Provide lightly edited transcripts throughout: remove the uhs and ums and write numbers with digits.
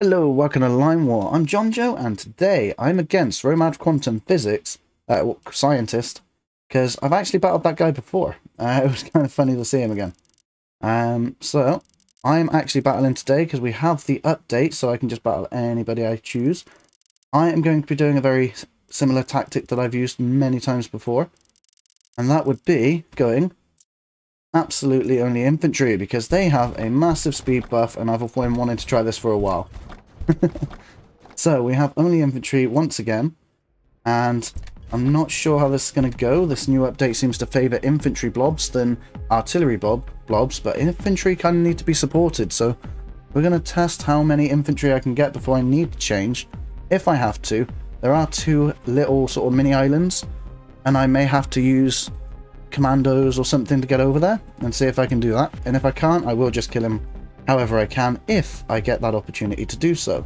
Hello, welcome to Line War. I'm John Joe, and today I'm against Romad Quantum Physics scientist, because I've actually battled that guy before. It was kind of funny to see him again. So I'm actually battling today because we have the update, so I can just battle anybody I choose. I am going to be doing a very similar tactic that I've used many times before, and that would be going absolutely only infantry, because they have a massive speed buff, and I've been wanting to try this for a while. So we have only infantry once again, and I'm not sure how this is going to go. This new update seems to favour infantry blobs than artillery blobs, but infantry kind of need to be supported, so we're going to test how many infantry I can get before I need to change, if I have to. There are two little sort of mini islands, and I may have to use commandos or something to get over there and see if I can do that, and if I can't, I will just kill him however I can if I get that opportunity to do so.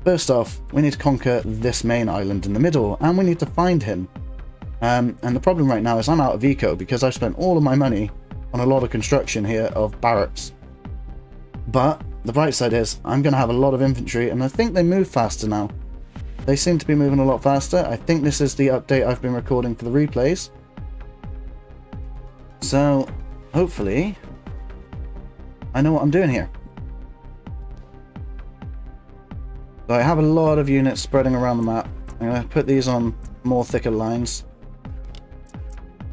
First off, we need to conquer this main island in the middle, and we need to find him. And the problem right now is I'm out of eco because I've spent all of my money on a lot of construction here of barracks. But the bright side is I'm going to have a lot of infantry, and I think they move faster now. They seem to be moving a lot faster. I think this is the update I've been recording for the replays. So hopefully I know what I'm doing here. So I have a lot of units spreading around the map. I'm going to put these on more thicker lines,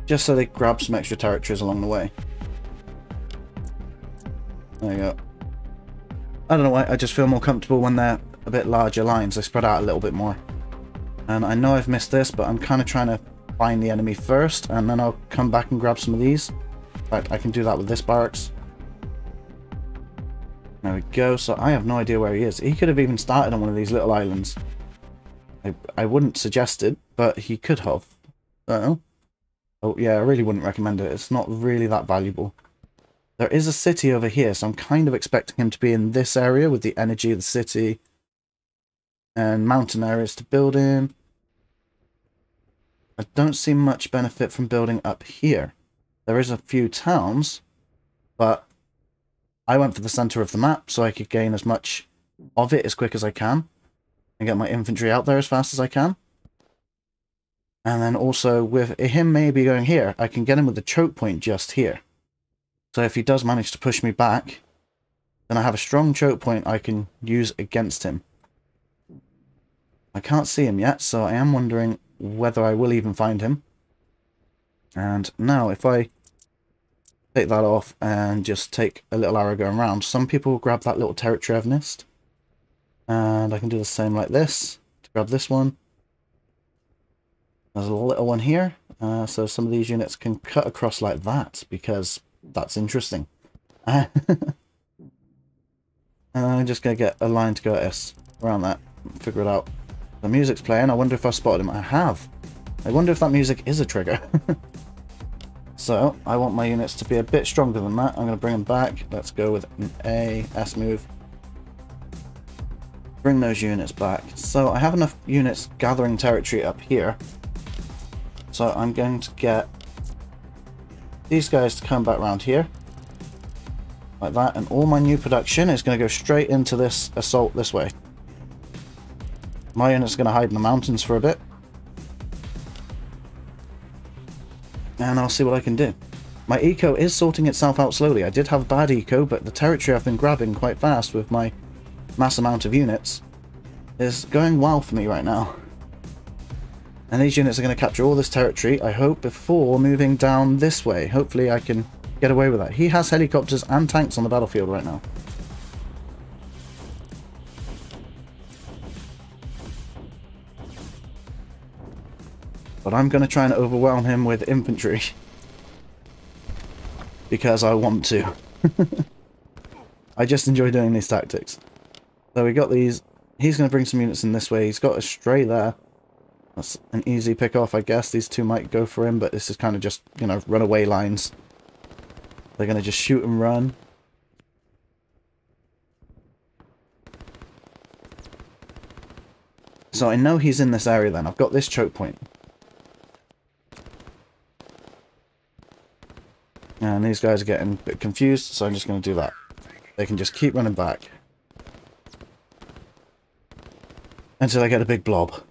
just so they grab some extra territories along the way. There you go. I don't know why, I just feel more comfortable when they're a bit larger lines. They spread out a little bit more. And I know I've missed this, but I'm kind of trying to find the enemy first, and then I'll come back and grab some of these. In fact, I can do that with this barracks. There we go. So I have no idea where he is. He could have even started on one of these little islands. I wouldn't suggest it, but he could have. I don't know. Oh yeah, I really wouldn't recommend it. It's not really that valuable. There is a city over here, so I'm kind of expecting him to be in this area with the energy of the city and mountain areas to build in. I don't see much benefit from building up here. There is a few towns, but I went for the center of the map so I could gain as much of it as quick as I can and get my infantry out there as fast as I can. And then also with him maybe going here, I can get him with the choke point just here. So if he does manage to push me back, then I have a strong choke point I can use against him. I can't see him yet, so I am wondering whether I will even find him. And now if I take that off and just take a little arrow going around, some people will grab that little territory I've missed. And I can do the same like this to grab this one. There's a little one here, so some of these units can cut across like that, because that's interesting. And I'm just going to get a line to go at us around that, figure it out. The music's playing. I wonder if I spotted him. I have. I wonder if that music is a trigger. So I want my units to be a bit stronger than that. I'm going to bring them back. Let's go with an S move. Bring those units back. So I have enough units gathering territory up here. So I'm going to get these guys to come back around here. Like that. And all my new production is going to go straight into this assault this way. My unit's going to hide in the mountains for a bit. And I'll see what I can do. My eco is sorting itself out slowly. I did have bad eco, but the territory I've been grabbing quite fast with my mass amount of units is going well for me right now. And these units are going to capture all this territory, I hope, before moving down this way. Hopefully I can get away with that. He has helicopters and tanks on the battlefield right now. But I'm going to try and overwhelm him with infantry. Because I want to. I just enjoy doing these tactics. So we got these. He's going to bring some units in this way. He's got a stray there. That's an easy pick off, I guess. These two might go for him, but this is kind of just, you know, runaway lines. They're going to just shoot and run. So I know he's in this area then. I've got this choke point. And these guys are getting a bit confused, so I'm just going to do that. They can just keep running back. until I get a big blob.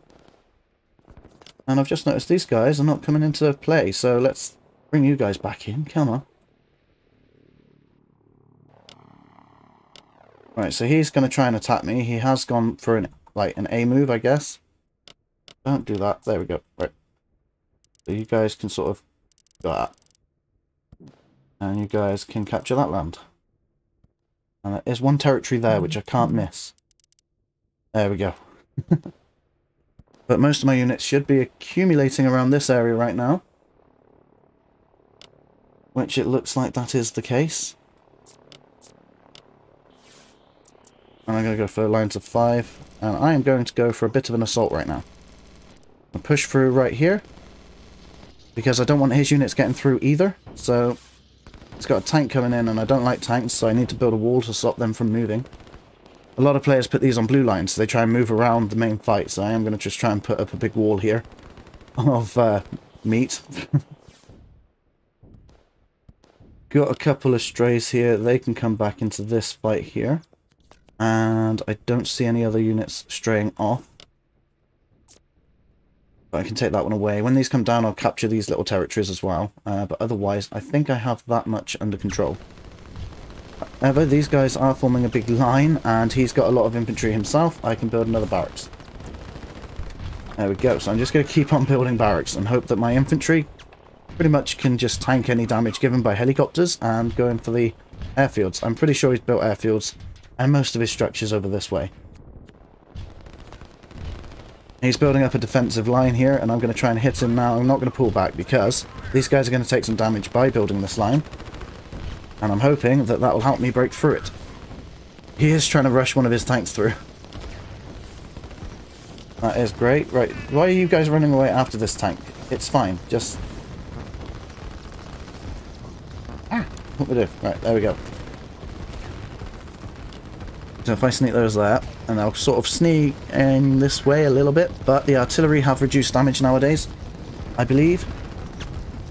And I've just noticed these guys are not coming into play, so let's bring you guys back in. Come on. Right, so he's going to try and attack me. He has gone for an A move, I guess. Don't do that. There we go. Right. So you guys can sort of go that. And you guys can capture that land. And there is one territory there, which I can't miss. There we go. But most of my units should be accumulating around this area right now. Which it looks like that is the case. And I'm going to go for lines of 5. And I am going to go for a bit of an assault right now. I'll push through right here. Because I don't want his units getting through either. So it's got a tank coming in and I don't like tanks. So I need to build a wall to stop them from moving. A lot of players put these on blue lines. So they try and move around the main fight. So I am going to just try and put up a big wall here. Of meat. Got a couple of strays here. They can come back into this fight here. And I don't see any other units straying off. But I can take that one away. When these come down, I'll capture these little territories as well. But otherwise, I think I have that much under control. However, these guys are forming a big line, and he's got a lot of infantry himself. I can build another barracks. There we go. So I'm just going to keep on building barracks and hope that my infantry pretty much can just tank any damage given by helicopters and go in for the airfields. I'm pretty sure he's built airfields and most of his structures over this way. He's building up a defensive line here, and I'm going to try and hit him now. I'm not going to pull back because these guys are going to take some damage by building this line. And I'm hoping that that will help me break through it. He is trying to rush one of his tanks through. That is great. Right, why are you guys running away after this tank? It's fine, just... What we do? Right, there we go. So if I sneak those there, and I'll sort of sneak in this way a little bit, but the artillery have reduced damage nowadays, I believe.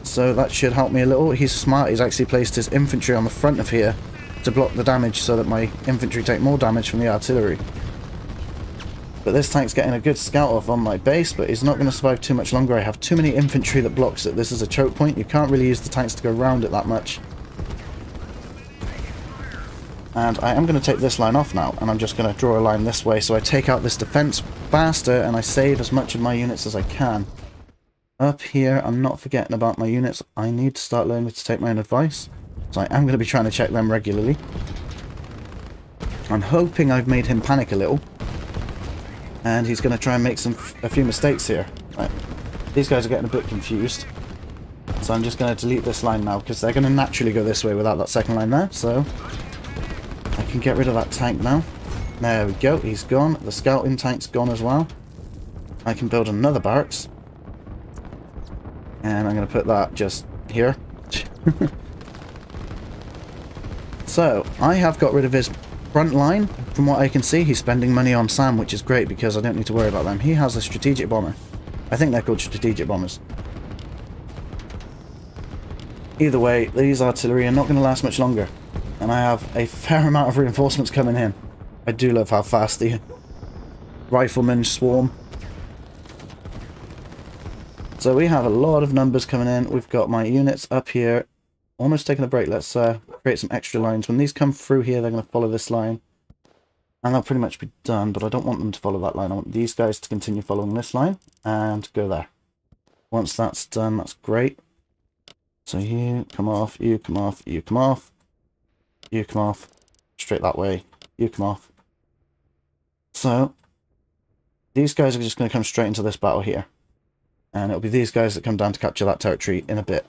So that should help me a little. He's smart, he's actually placed his infantry on the front of here to block the damage so that my infantry take more damage from the artillery. But this tank's getting a good scout off on my base, but he's not going to survive too much longer. I have too many infantry that blocks it. This is a choke point. You can't really use the tanks to go around it that much. And I am going to take this line off now, and I'm just going to draw a line this way so I take out this defense faster and I save as much of my units as I can. Up here, I'm not forgetting about my units. I need to start learning to take my own advice, so I am going to be trying to check them regularly. I'm hoping I've made him panic a little, and he's going to try and make a few mistakes here. Right. These guys are getting a bit confused, so I'm just going to delete this line now because they're going to naturally go this way without that second line there, so I can get rid of that tank now. There we go, he's gone. The scouting tank's gone as well. I can build another barracks. And I'm going to put that just here. So, I have got rid of his front line. From what I can see, he's spending money on SAM, which is great because I don't need to worry about them. He has a strategic bomber. I think they're called strategic bombers. Either way, these artillery are not going to last much longer. And I have a fair amount of reinforcements coming in. I do love how fast the riflemen swarm. So we have a lot of numbers coming in. We've got my units up here. Almost taking a break. Let's create some extra lines. When these come through here, they're going to follow this line. And they'll pretty much be done, but I don't want them to follow that line. I want these guys to continue following this line and go there. Once that's done, that's great. So you come off, you come off, you come off. You come off. Straight that way. You come off. So, these guys are just going to come straight into this battle here. And it'll be these guys that come down to capture that territory in a bit.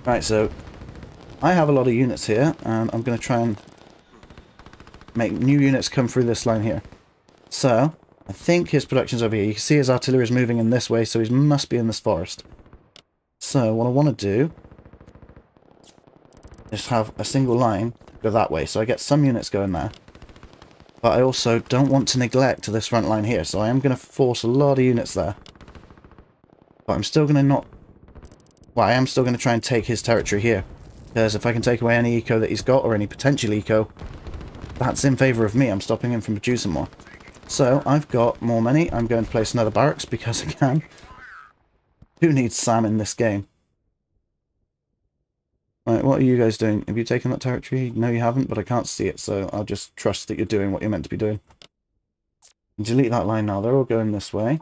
Right, so I have a lot of units here, and I'm going to try and make new units come through this line here. So, I think his production's over here. You can see his artillery is moving in this way, so he must be in this forest. So, what I want to do is have a single line go that way, so I get some units going there. But I also don't want to neglect this front line here, so I am going to force a lot of units there. But I'm still going to not... Well, I am still going to try and take his territory here. Because if I can take away any eco that he's got, or any potential eco, that's in favour of me. I'm stopping him from producing more. So, I've got more money. I'm going to place another barracks because I can. Who needs Sam in this game? Right, what are you guys doing? Have you taken that territory? No, you haven't, but I can't see it, so I'll just trust that you're doing what you're meant to be doing. Delete that line now. They're all going this way.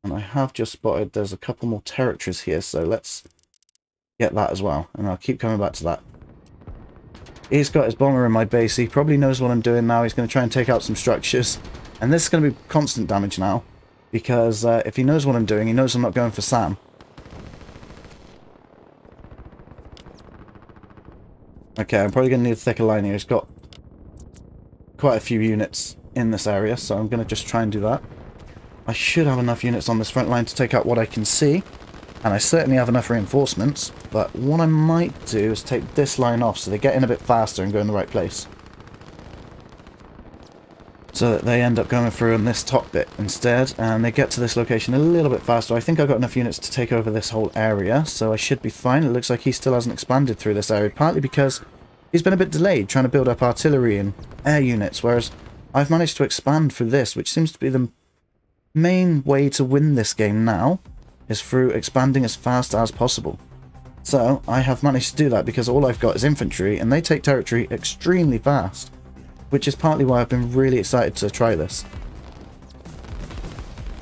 And I have just spotted there's a couple more territories here, so let's get that as well. And I'll keep coming back to that. He's got his bomber in my base. He probably knows what I'm doing now. He's going to try and take out some structures. And this is going to be constant damage now. Because if he knows what I'm doing, he knows I'm not going for Sam. Okay, I'm probably going to need a thicker line here. He's got quite a few units in this area, so I'm going to just try and do that. I should have enough units on this front line to take out what I can see. And I certainly have enough reinforcements. But what I might do is take this line off so they get in a bit faster and go in the right place. So that they end up going through on this top bit instead. And they get to this location a little bit faster. I think I've got enough units to take over this whole area. So I should be fine. It looks like he still hasn't expanded through this area. Partly because he's been a bit delayed trying to build up artillery and air units. Whereas I've managed to expand through this, which seems to be the main way to win this game now, is through expanding as fast as possible. So I have managed to do that because all I've got is infantry and they take territory extremely fast, which is partly why I've been really excited to try this.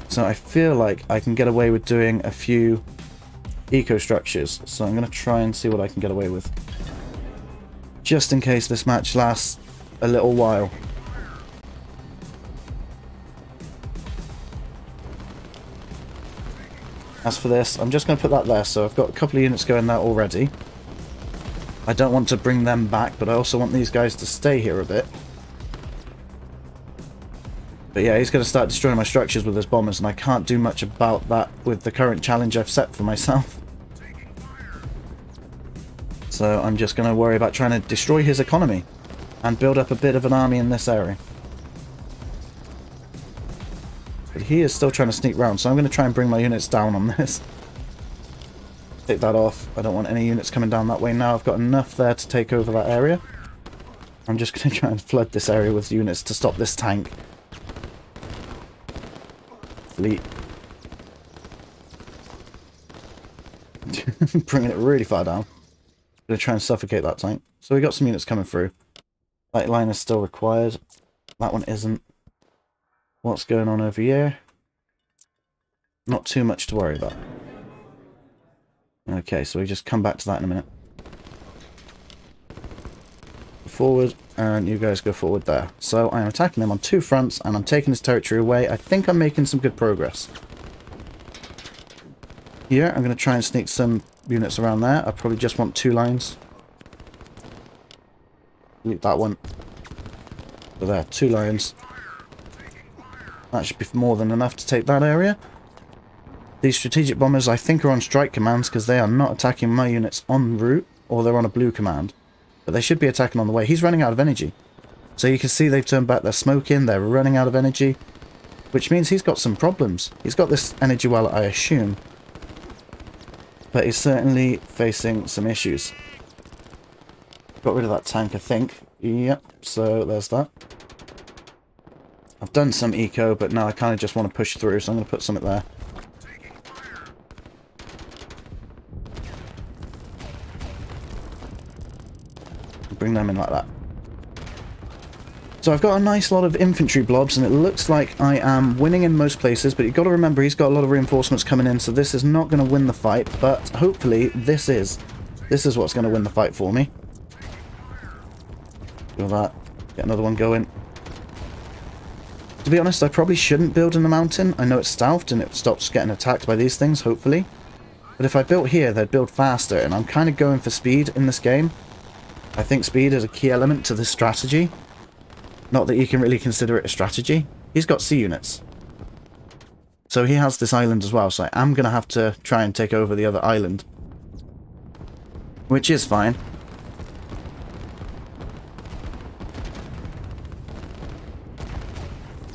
So I feel like I can get away with doing a few eco structures, so I'm going to try and see what I can get away with, just in case this match lasts a little while. As for this, I'm just going to put that there, so I've got a couple of units going there already. I don't want to bring them back, but I also want these guys to stay here a bit. But yeah, he's going to start destroying my structures with his bombers, and I can't do much about that with the current challenge I've set for myself. So I'm just going to worry about trying to destroy his economy and build up a bit of an army in this area. But he is still trying to sneak round, so I'm going to try and bring my units down on this. Take that off. I don't want any units coming down that way now. I've got enough there to take over that area. I'm just going to try and flood this area with units to stop this tank. Fleet. Bringing it really far down. I'm going to try and suffocate that tank. So we got some units coming through. Light line is still required. That one isn't. What's going on over here? Not too much to worry about. Okay, so we just come back to that in a minute. Forward, and you guys go forward there. So I'm attacking him on two fronts, and I'm taking his territory away. I think I'm making some good progress. Here, I'm going to try and sneak some units around there. I probably just want two lines. Delete that one. So there, two lines. That should be more than enough to take that area. These strategic bombers I think are on strike commands because they are not attacking my units en route, or they're on a blue command. But they should be attacking on the way. He's running out of energy. So you can see they've turned back their smoke in, they're running out of energy. Which means he's got some problems. He's got this energy well, I assume. But he's certainly facing some issues. Got rid of that tank, I think. Yep, so there's that. I've done some eco, but now I kind of just want to push through, so I'm going to put something there. Bring them in like that. So I've got a nice lot of infantry blobs, and it looks like I am winning in most places, but you've got to remember he's got a lot of reinforcements coming in, so this is not going to win the fight, but hopefully this is. This is what's going to win the fight for me. Do that. Get another one going. To be honest, I probably shouldn't build in the mountain. I know it's stealthed and it stops getting attacked by these things, hopefully. But if I built here, they'd build faster, and I'm kind of going for speed in this game. I think speed is a key element to this strategy. Not that you can really consider it a strategy. He's got sea units. So he has this island as well, so I am going to have to try and take over the other island. Which is fine.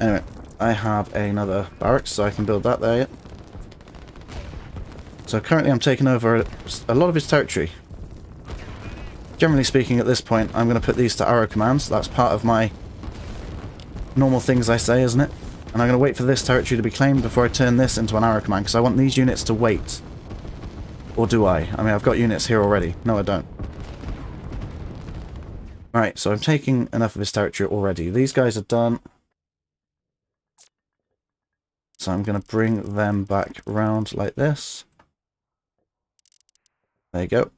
Anyway, I have another barracks, so I can build that there. So currently I'm taking over a lot of his territory. Generally speaking, at this point, I'm going to put these to arrow commands. That's part of my normal things I say, isn't it? And I'm going to wait for this territory to be claimed before I turn this into an arrow command, because I want these units to wait. Or do I? I mean, I've got units here already. No, I don't. Right, so I'm taking enough of his territory already. These guys are done. So I'm going to bring them back round like this. There you go.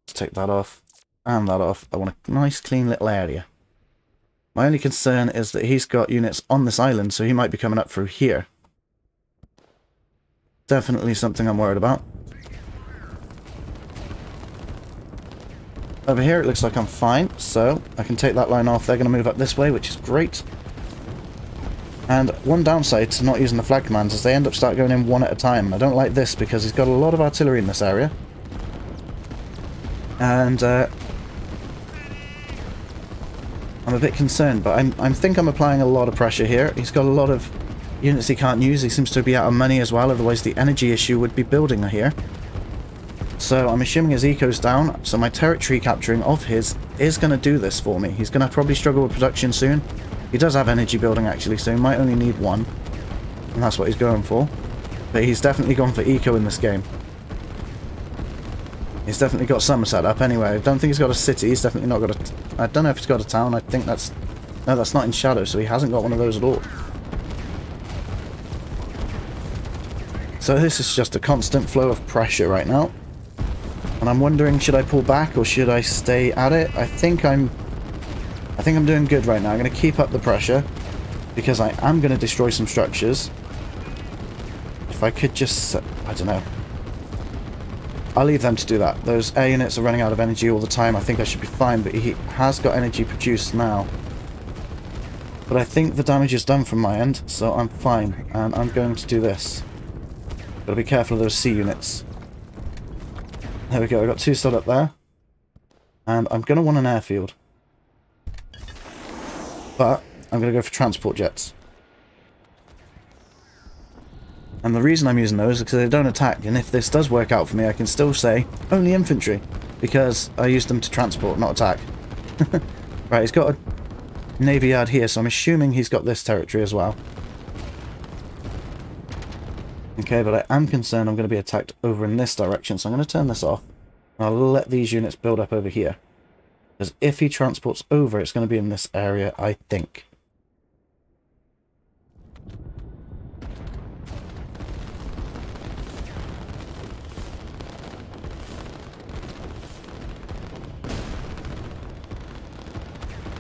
Let's take that off and that off. I want a nice clean little area. My only concern is that he's got units on this island, so he might be coming up through here. Definitely something I'm worried about. Over here it looks like I'm fine, so I can take that line off. They're going to move up this way, which is great. And one downside to not using the flag commands is they end up start going in one at a time. And I don't like this because he's got a lot of artillery in this area. And I'm a bit concerned, but I think I'm applying a lot of pressure here. He's got a lot of units he can't use. He seems to be out of money as well, otherwise the energy issue would be building here. So I'm assuming his eco's down, so my territory capturing of his is going to do this for me. He's going to probably struggle with production soon. He does have energy building actually, so he might only need one. And that's what he's going for. But he's definitely gone for eco in this game. He's definitely got some set up anyway. I don't think he's got a city. He's definitely not got a... I don't know if he's got a town. I think that's... No, that's not in shadow, so he hasn't got one of those at all. So this is just a constant flow of pressure right now. And I'm wondering, should I pull back or should I stay at it? I think I'm doing good right now. I'm going to keep up the pressure because I am going to destroy some structures. If I could just... I don't know. I'll leave them to do that. Those air units are running out of energy all the time. I think I should be fine, but he has got energy produced now. But I think the damage is done from my end, so I'm fine. And I'm going to do this. Gotta be careful of those C units. There we go, I got two stood up there. And I'm going to want an airfield. But I'm going to go for transport jets. And the reason I'm using those is because they don't attack. And if this does work out for me, I can still say only infantry. Because I used them to transport, not attack. Right, he's got a navy yard here, so I'm assuming he's got this territory as well. Okay, but I am concerned I'm going to be attacked over in this direction, so I'm going to turn this off. And I'll let these units build up over here. Because if he transports over, it's going to be in this area, I think.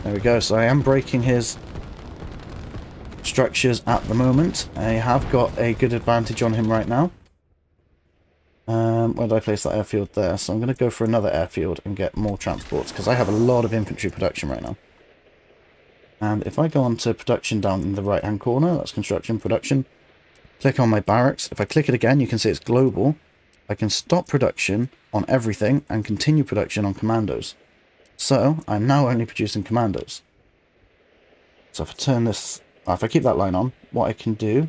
There we go, so I am breaking his structures at the moment. I have got a good advantage on him right now. Where did I place that airfield there? So I'm going to go for another airfield and get more transports because I have a lot of infantry production right now. And if I go on to production down in the right hand corner, that's construction production, click on my barracks. If I click it again, you can see it's global. I can stop production on everything and continue production on commandos. So I'm now only producing commandos. So if I turn this... if I keep that line on, what I can do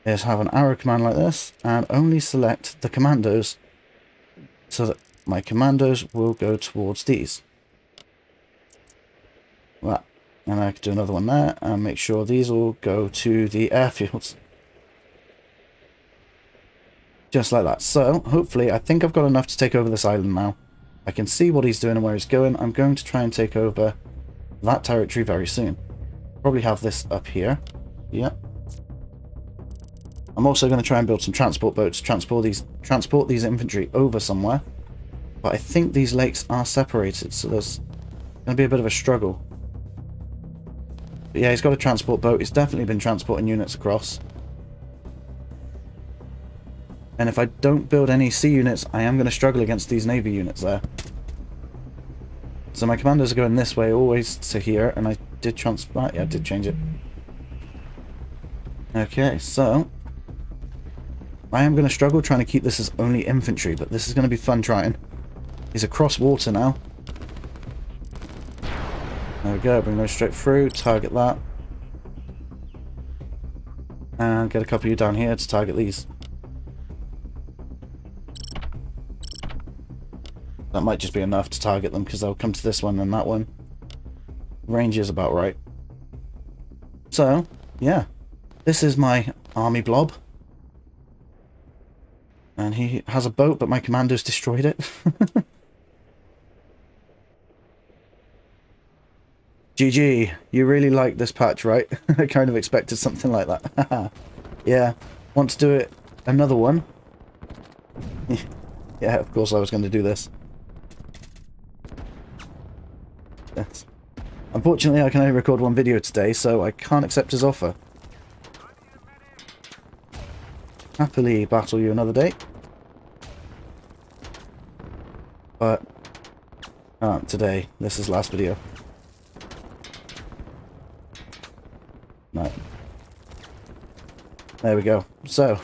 is have an arrow command like this and only select the commandos so that my commandos will go towards these. Well, and I can do another one there and make sure these all go to the airfields. Just like that. So hopefully I think I've got enough to take over this island now. I can see what he's doing and where he's going. I'm going to try and take over that territory very soon. Probably have this up here. Yep. I'm also going to try and build some transport boats, transport these infantry over somewhere. But I think these lakes are separated, so there's going to be a bit of a struggle. But yeah, he's got a transport boat. He's definitely been transporting units across. And if I don't build any sea units, I am going to struggle against these navy units there. So my commandos are going this way, always to here, and I did transport... yeah, I did change it. Okay, so... I am going to struggle trying to keep this as only infantry, but this is going to be fun trying. He's across water now. There we go, bring those straight through, target that. And get a couple of you down here to target these. That might just be enough to target them because they'll come to this one and that one. Range is about right. So, yeah. This is my army blob. And he has a boat, but my commandos destroyed it. GG, you really like this patch, right? I kind of expected something like that. Yeah, want to do it another one? Yeah, of course I was going to do this. Yes. Unfortunately, I can only record one video today, so I can't accept his offer. Happily battle you another day. But today. This is last video. No. There we go. So,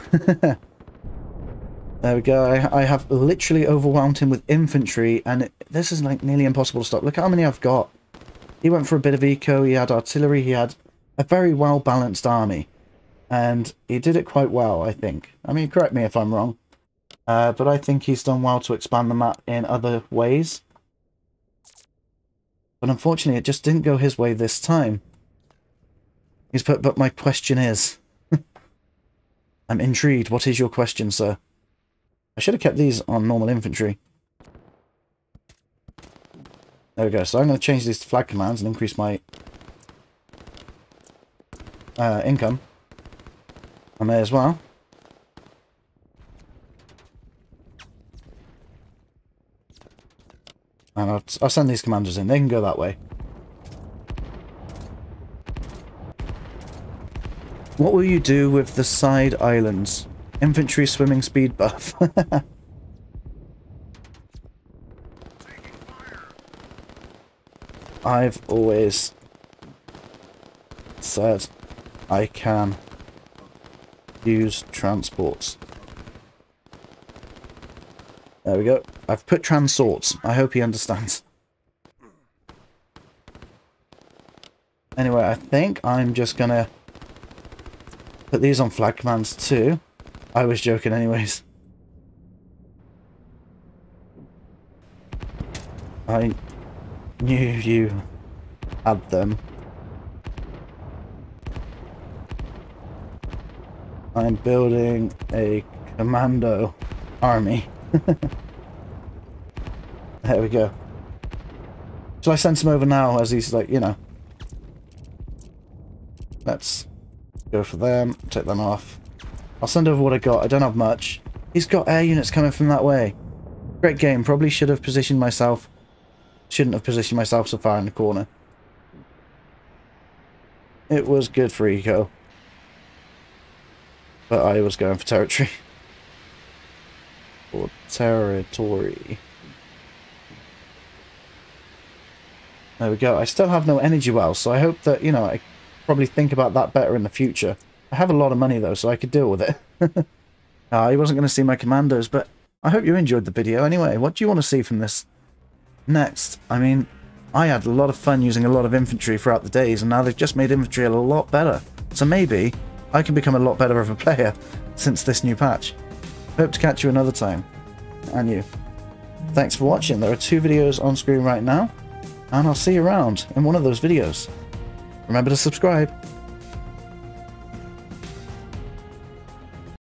there we go. I have literally overwhelmed him with infantry, and this is like nearly impossible to stop. Look how many I've got. He went for a bit of eco, he had artillery, he had a very well-balanced army. And he did it quite well, I think. I mean, correct me if I'm wrong. But I think he's done well to expand the map in other ways. But unfortunately, it just didn't go his way this time. He's put, but my question is... I'm intrigued. What is your question, sir? I should have kept these on normal infantry. There we go. So I'm going to change these to flag commands and increase my income. I may as well. And I'll send these commanders in. They can go that way. What will you do with the side islands? Infantry swimming speed buff. I've always said I can use transports. There we go. I've put transorts. I hope he understands. Anyway, I think I'm just gonna put these on flag commands too. I was joking anyways. I knew you had them. I'm building a commando army. There we go. Shall I send some over now as he's like, you know. Let's go for them, take them off. I'll send over what I got. I don't have much. He's got air units coming from that way. Great game. Probably should have positioned myself. Shouldn't have positioned myself so far in the corner. It was good for eco. But I was going for territory. For territory. There we go. I still have no energy wells, so I hope that, you know, I probably think about that better in the future. I have a lot of money, though, so I could deal with it. He wasn't going to see my commandos, but I hope you enjoyed the video anyway. What do you want to see from this next? I mean, I had a lot of fun using a lot of infantry throughout the days, and now they've just made infantry a lot better. So maybe I can become a lot better of a player since this new patch. Hope to catch you another time. And you. Thanks for watching. There are 2 videos on screen right now, and I'll see you around in one of those videos. Remember to subscribe.